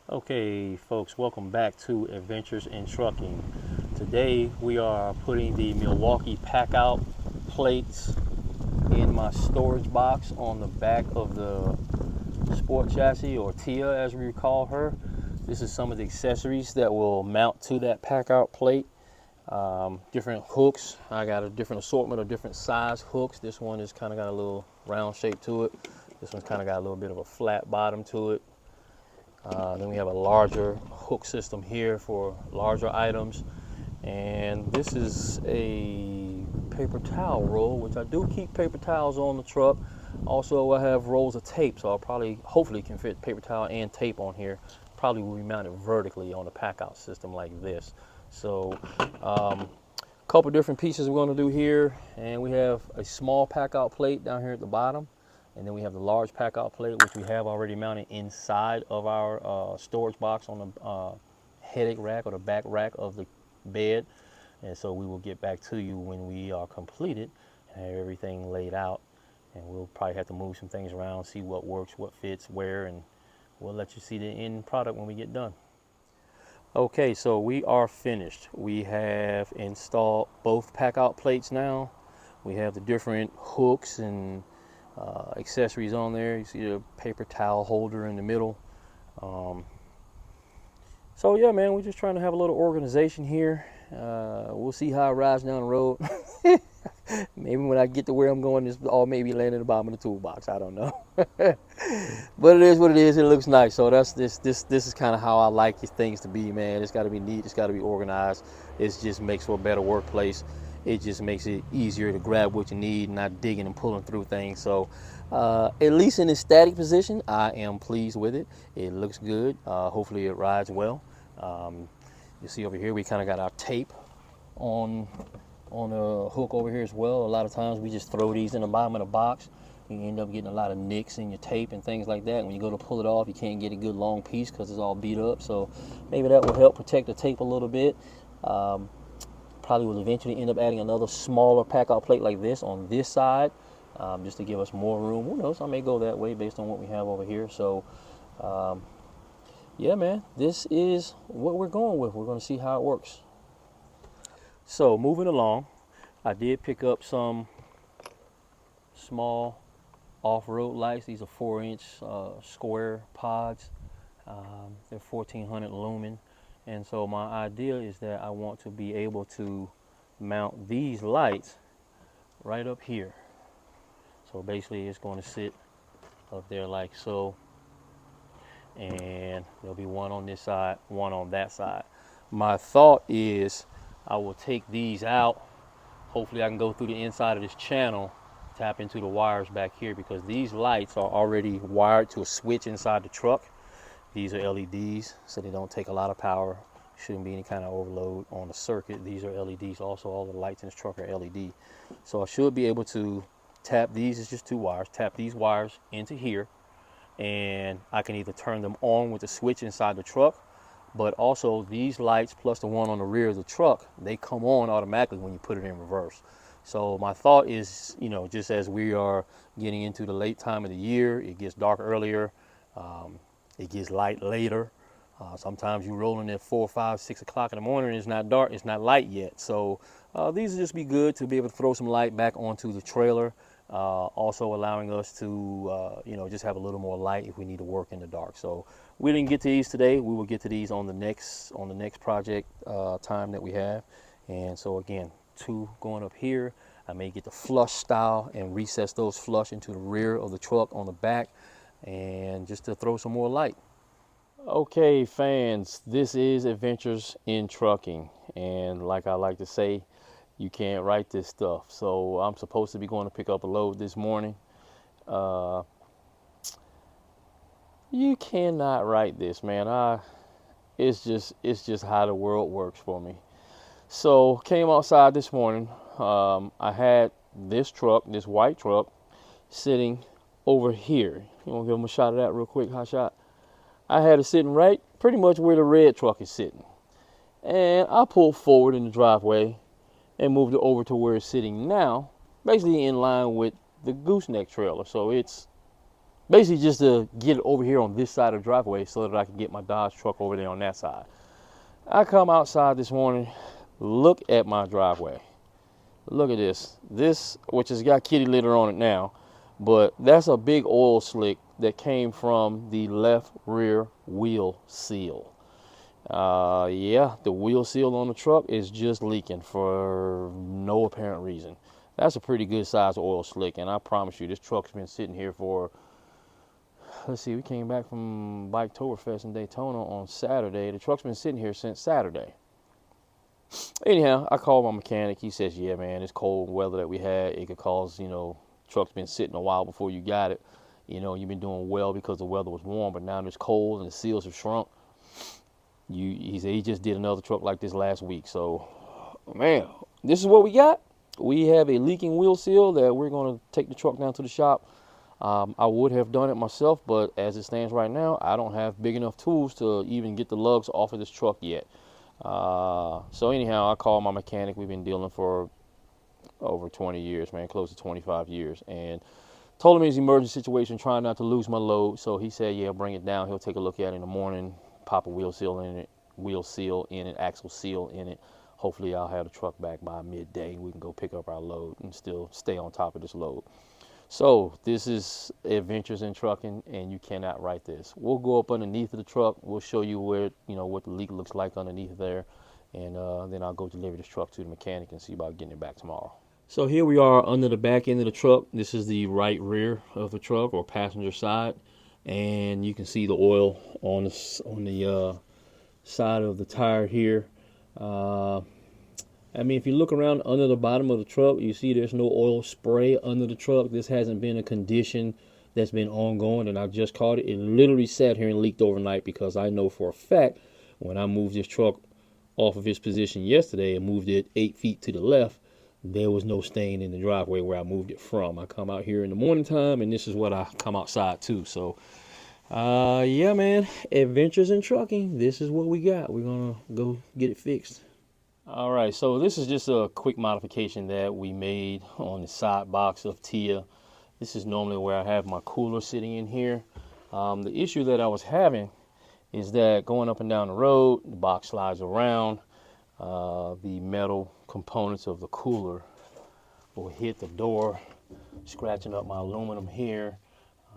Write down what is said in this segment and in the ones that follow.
Okay, folks, welcome back to Adventures in Trucking. Today we are putting the Milwaukee packout plates in my storage box on the back of the sport chassis, or Tia as we call her. This is some of the accessories that will mount to that packout plate. Different hooks. I got a different assortment of different size hooks. This one is kind of got a little round shape to it. This one's kind of got a little bit of a flat bottom to it. Then we have a larger hook system here for larger items. And this is a paper towel roll, which I do keep paper towels on the truck. Also, I have rolls of tape, so I'll hopefully can fit paper towel and tape on here. Probably will be mounted vertically on the packout system like this. So, couple different pieces we're going to do here. And we have a small packout plate down here at the bottom. And then we have the large packout plate, which we have already mounted inside of our storage box on the headache rack or the back rack of the bed. And so we will get back to you when we are completed and have everything laid out. And we'll probably have to move some things around, see what works, what fits where, and we'll let you see the end product when we get done. Okay, so we are finished. We have installed both packout plates now. We have the different hooks and accessories on there. You see the paper towel holder in the middle. So yeah, man, we're just trying to have a little organization here. We'll see how it rides down the road. Maybe when I get to where I'm going, this all maybe land in the bottom of the toolbox. I don't know. But it is what it is. It looks nice. So that's this is kind of how I like things to be, man. It's got to be neat. It's got to be organized. It just makes for a better workplace. It just makes it easier to grab what you need, not digging and pulling through things. So at least in its static position, I am pleased with it. It looks good. Hopefully it rides well. You see over here, we kind of got our tape on a hook over here as well. A lot of times we just throw these in the bottom of the box. You end up getting a lot of nicks in your tape and things like that. When you go to pull it off, you can't get a good long piece because it's all beat up. So maybe that will help protect the tape a little bit. Probably will eventually end up adding another smaller packout plate like this on this side, just to give us more room. Who knows? I may go that way based on what we have over here. So yeah, man, this is what we're going with. We're going to see how it works. So moving along, I did pick up some small off-road lights. These are 4-inch square pods. They're 1400 lumen. And so my idea is that I want to be able to mount these lights right up here. So basically it's going to sit up there like so. And there'll be one on this side, one on that side. My thought is I will take these out. Hopefully I can go through the inside of this channel, tap into the wires back here, because these lights are already wired to a switch inside the truck. These are LEDs, so they don't take a lot of power. Shouldn't be any kind of overload on the circuit. These are LEDs. Also, all the lights in this truck are LED. So I should be able to tap these. It's just 2 wires. Tap these wires into here, and I can either turn them on with the switch inside the truck, but also these lights plus the one on the rear of the truck, they come on automatically when you put it in reverse. So my thought is, you know, just as we are getting into the late time of the year, it gets dark earlier. It gets light later. Sometimes you're rolling at 4, 5, 6 o'clock in the morning and it's not dark, it's not light yet. So these will just be good to be able to throw some light back onto the trailer. Also allowing us to, you know, just have a little more light if we need to work in the dark. So we didn't get to these today. We will get to these on the next project time that we have. And so again, 2 going up here. I may get the flush style and recess those flush into the rear of the truck on the back, and just to throw some more light. Okay, fans, this is Adventures in Trucking, and like I like to say, you can't write this stuff. So I'm supposed to be going to pick up a load this morning. You cannot write this, man. It's just how the world works for me. So came outside this morning. I had this truck, this white truck, sitting over here. You want to give them a shot of that real quick, hot shot? I had it sitting right pretty much where the red truck is sitting. And I pulled forward in the driveway and moved it over to where it's sitting now, basically in line with the gooseneck trailer. So it's basically just to get it over here on this side of the driveway so that I can get my Dodge truck over there on that side. I come outside this morning, look at my driveway. Look at this. This, which has got kitty litter on it now, but that's a big oil slick that came from the left rear wheel seal. Yeah, the wheel seal on the truck is just leaking for no apparent reason. That's a pretty good size oil slick, and I promise you, this truck's been sitting here for, let's see, we came back from Biketoberfest in Daytona on Saturday. The truck's been sitting here since Saturday. Anyhow, I called my mechanic. He says, yeah, man, this cold weather that we had, it could cause, truck's been sitting a while before you got it. You've been doing well because the weather was warm, but now it's cold and the seals have shrunk. He said he just did another truck like this last week. So, man, this is what we got. We have a leaking wheel seal that we're going to take the truck down to the shop. I would have done it myself, but as it stands right now, I don't have big enough tools to even get the lugs off of this truck yet. So anyhow, I called my mechanic. We've been dealing for over 20 years, man, close to 25 years, and told him it's an emergency situation, trying not to lose my load. So he said, yeah, bring it down. He'll take a look at it in the morning, pop a wheel seal in it, axle seal in it. Hopefully I'll have the truck back by midday. We can go pick up our load and still stay on top of this load. So this is Adventures in Trucking, and you cannot write this. We'll go up underneath of the truck. We'll show you where, what the leak looks like underneath there, and then I'll go deliver this truck to the mechanic and see about getting it back tomorrow. So here we are under the back end of the truck. This is the right rear of the truck, or passenger side, and you can see the oil on the side of the tire here. I mean, if you look around under the bottom of the truck, you see there's no oil spray under the truck. This hasn't been a condition that's been ongoing, and I just caught it. It literally sat here and leaked overnight, because I know for a fact when I moved this truck off of its position yesterday and moved it 8 feet to the left, there was no stain in the driveway where I moved it from. I come out here in the morning time, and this is what I come outside to. So, yeah, man, Adventures in Trucking. This is what we got. We're going to go get it fixed. All right, so this is just a quick modification that we made on the side box of Tia. This is normally where I have my cooler sitting in here. The issue that I was having is that going up and down the road, the box slides around. The metal components of the cooler will hit the door, scratching up my aluminum here.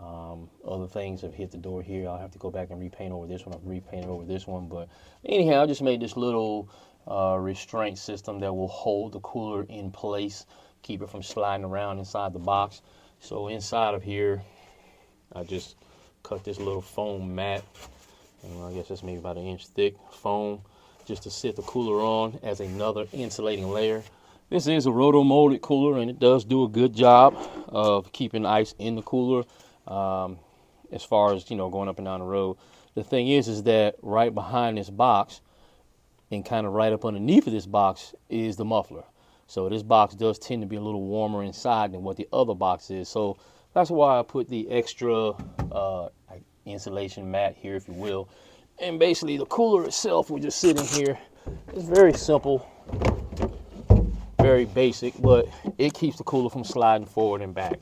Other things have hit the door here. I'll have to go back and repaint over this one. I've repainted over this one, but anyhow, I just made this little restraint system that will hold the cooler in place, keep it from sliding around inside the box. So inside of here, I just cut this little foam mat, and I guess that's maybe about 1 inch thick foam, just to sit the cooler on as another insulating layer. This is a roto molded cooler, and it does do a good job of keeping ice in the cooler. As far as going up and down the road, the thing is that right behind this box, and kind of right up underneath of this box, is the muffler. So this box does tend to be a little warmer inside than what the other box is. So that's why I put the extra insulation mat here, if you will. And basically the cooler itself will just sit in here. It's very simple, very basic, but it keeps the cooler from sliding forward and back.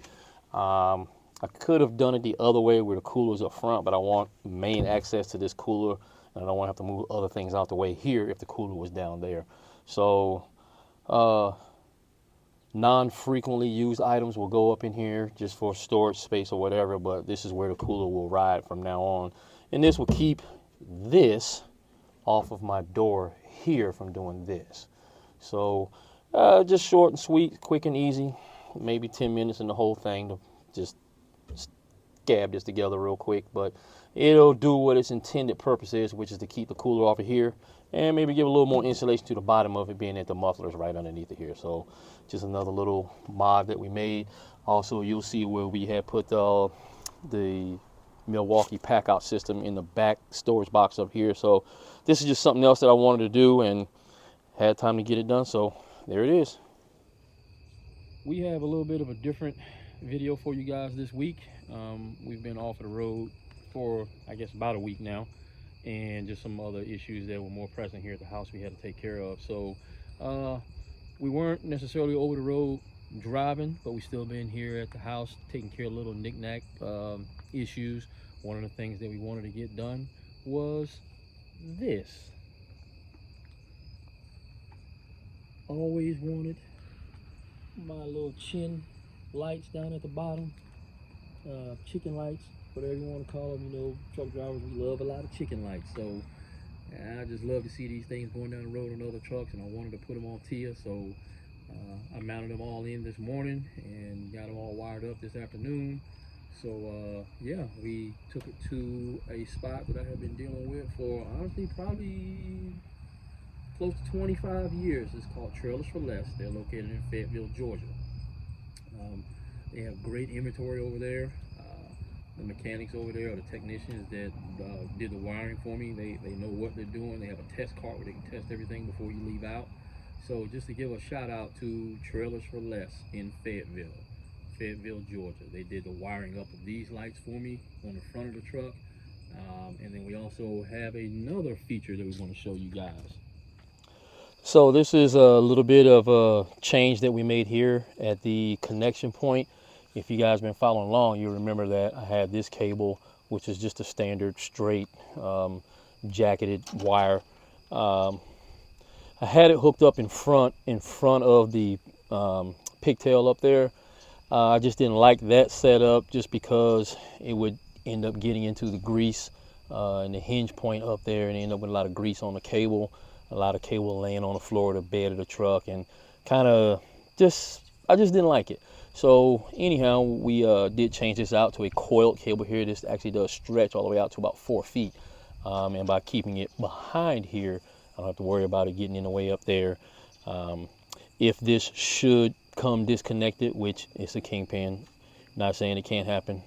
I could have done it the other way where the cooler's up front, but I want main access to this cooler, and I don't want to have to move other things out the way here if the cooler was down there. So non-frequently used items will go up in here just for storage space or whatever, but this is where the cooler will ride from now on. And this will keep this off of my door here from doing this. So just short and sweet, quick and easy, maybe 10 minutes in the whole thing to just scab this together real quick, but it'll do what its intended purpose is, which is to keep the cooler off of here and maybe give a little more insulation to the bottom of it, being that the muffler is right underneath it here. So just another little mod that we made. Also, you'll see where we had put the Milwaukee packout system in the back storage box up here. So this is just something else that I wanted to do and had time to get it done, so there it is. We have a little bit of a different video for you guys this week. We've been off of the road for, I guess, about a week now, and just some other issues that were more pressing here at the house we had to take care of. So we weren't necessarily over the road driving, but we still been here at the house taking care of a little knick-knack issues, one of the things that we wanted to get done was this. Always wanted my little chin lights down at the bottom, chicken lights, whatever you want to call them. You know, truck drivers, we love a lot of chicken lights. So I just love to see these things going down the road on other trucks, and I wanted to put them on TIA. So I mounted them all in this morning and got them all wired up this afternoon. So yeah, we took it to a spot that I have been dealing with for honestly probably close to 25 years. It's called Trailers for Less. They're located in Fayetteville, Georgia. They have great inventory over there. The mechanics over there, or the technicians that did the wiring for me, they know what they're doing. They have a test cart where they can test everything before you leave out. So just to give a shout out to Trailers for Less in Fayetteville, Georgia. They did the wiring up of these lights for me on the front of the truck. And then we also have another feature that we want to show you guys. So this is a little bit of a change that we made here at the connection point. If you guys been following along, you remember that I had this cable, which is just a standard straight jacketed wire. I had it hooked up in front of the pigtail up there. I just didn't like that setup just because it would end up getting into the grease and the hinge point up there, and end up with a lot of grease on the cable, a lot of cable laying on the floor of the bed of the truck, and kind of I just didn't like it. So anyhow, we did change this out to a coiled cable here. This actually does stretch all the way out to about 4 feet. And by keeping it behind here, I don't have to worry about it getting in the way up there. If this should come disconnected, which is a kingpin, not saying it can't happen.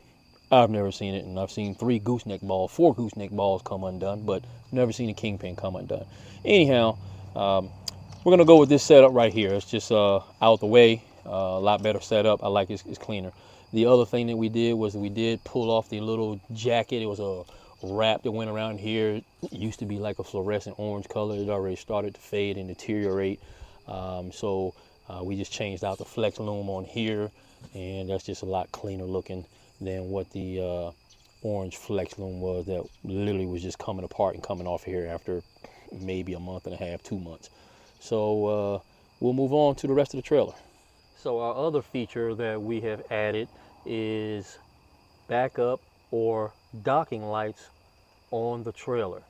I've never seen it, and I've seen 4 gooseneck balls come undone, but never seen a kingpin come undone. Anyhow, we're gonna go with this setup right here. It's just out the way. A lot better setup. I like it. It's cleaner. The other thing that we did was we did pull off the little jacket. It was a wrap that went around here. It used to be like a fluorescent orange color. It already started to fade and deteriorate. So we just changed out the flex loom on here, and that's just a lot cleaner looking than what the orange flex loom was that literally was just coming apart and coming off here after maybe a month and a half, 2 months. So we'll move on to the rest of the trailer. So our other feature that we have added is backup or docking lights on the trailer.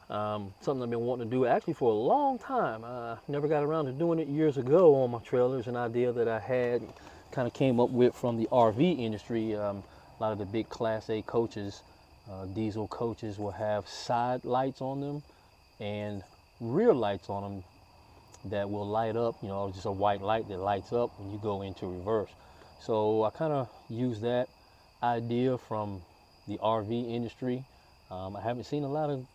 Something I've been wanting to do actually for a long time. I never got around to doing it years ago on my trailers. An idea that I had kind of came up with from the RV industry. A lot of the big Class A coaches, diesel coaches, will have side lights on them and rear lights on them that will light up, you know, just a white light that lights up when you go into reverse. So I kind of use that idea from the RV industry. I haven't seen a lot of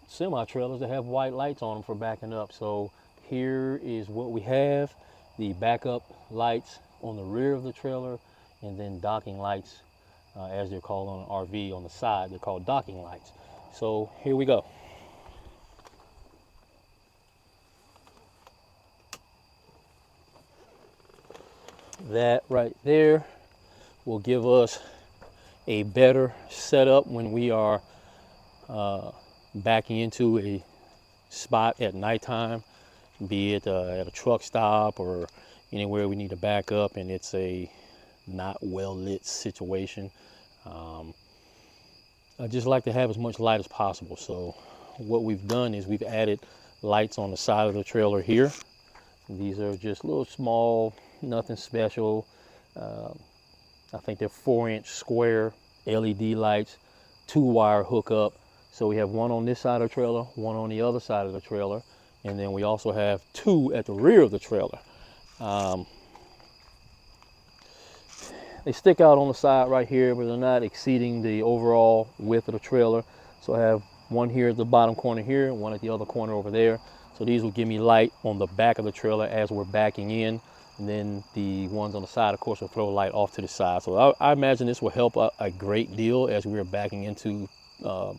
semi-trailers that have white lights on them for backing up. So here is what we have: the backup lights on the rear of the trailer, and then docking lights, as they're called on an RV on the side. They're called docking lights. So here we go. That right there will give us a better setup when we are backing into a spot at nighttime, be it at a truck stop or anywhere we need to back up and it's a not well lit situation. I just like to have as much light as possible. So what we've done is we've added lights on the side of the trailer here. These are just little small, nothing special. I think they're 4-inch square LED lights, 2-wire hookup. So we have one on this side of the trailer, one on the other side of the trailer, and then we also have 2 at the rear of the trailer. They stick out on the side right here, but they're not exceeding the overall width of the trailer. So I have one here at the bottom corner here, one at the other corner over there. So these will give me light on the back of the trailer as we're backing in. And then the ones on the side, of course, will throw light off to the side. So I imagine this will help a great deal as we're backing into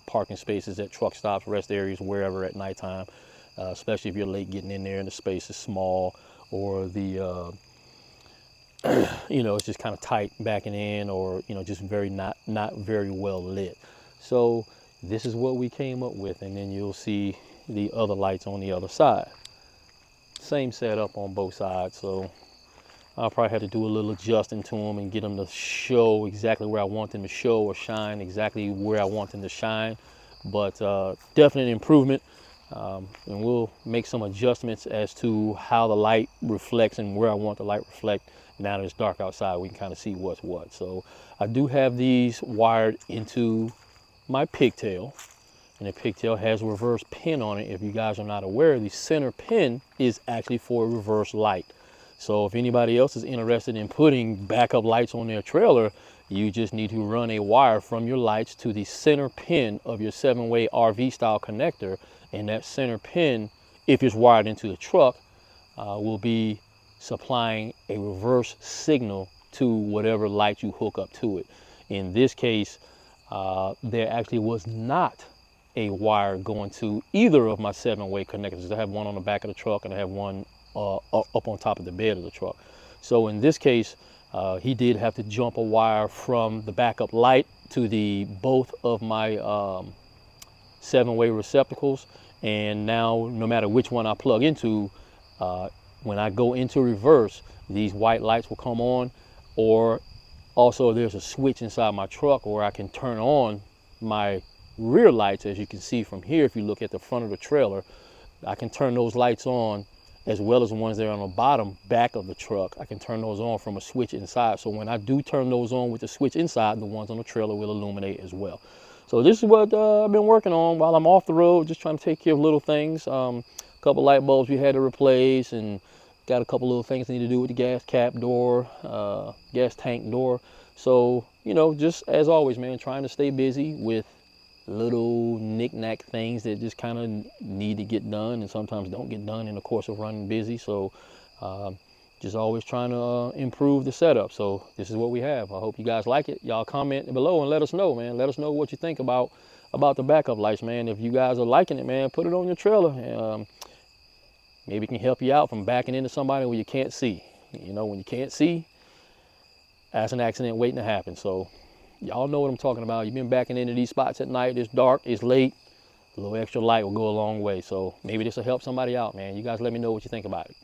parking spaces at truck stops, rest areas, wherever at nighttime, especially if you're late getting in there and the space is small, or the you know, it's just kind of tight backing in, or, you know, just very not very well lit. So this is what we came up with, and then you'll see the other lights on the other side. Same setup on both sides, so I'll probably have to do a little adjusting to them and get them to show exactly where I want them to show, or shine exactly where I want them to shine. But definite improvement, and we'll make some adjustments as to how the light reflects and where I want the light reflect. Now that it's dark outside, we can kind of see what's what. So I do have these wired into my pigtail, and the pigtail has a reverse pin on it. If you guys are not aware, the center pin is actually for a reverse light. So if anybody else is interested in putting backup lights on their trailer, you just need to run a wire from your lights to the center pin of your 7-way RV style connector, and that center pin, if it's wired into the truck, will be supplying a reverse signal to whatever light you hook up to it. In this case, there actually was not a wire going to either of my 7-way connectors. I have one on the back of the truck, and I have one up on top of the bed of the truck. So in this case, he did have to jump a wire from the backup light to the both of my 7-way receptacles, and now no matter which one I plug into, when I go into reverse, these white lights will come on. Or also there's a switch inside my truck where I can turn on my rear lights. As you can see from here, if you look at the front of the trailer, I can turn those lights on, as well as the ones that are on the bottom back of the truck. I can turn those on from a switch inside. So when I do turn those on with the switch inside, the ones on the trailer will illuminate as well. So this is what I've been working on while I'm off the road, just trying to take care of little things. A couple light bulbs we had to replace, and got a couple little things I need to do with the gas cap door, gas tank door. So, you know, just as always, man, trying to stay busy with little knick-knack things that just kind of need to get done and sometimes don't get done in the course of running busy. So just always trying to improve the setup. So this is what we have. I hope you guys like it. Y'all comment below and let us know, man. Let us know what you think about the backup lights, man. If you guys are liking it, man, put it on your trailer. Maybe it can help you out from backing into somebody where you can't see. You know, when you can't see, that's an accident waiting to happen. So y'all know what I'm talking about. You've been backing into these spots at night, it's dark, it's late, a little extra light will go a long way. So maybe this will help somebody out, man. You guys let me know what you think about it.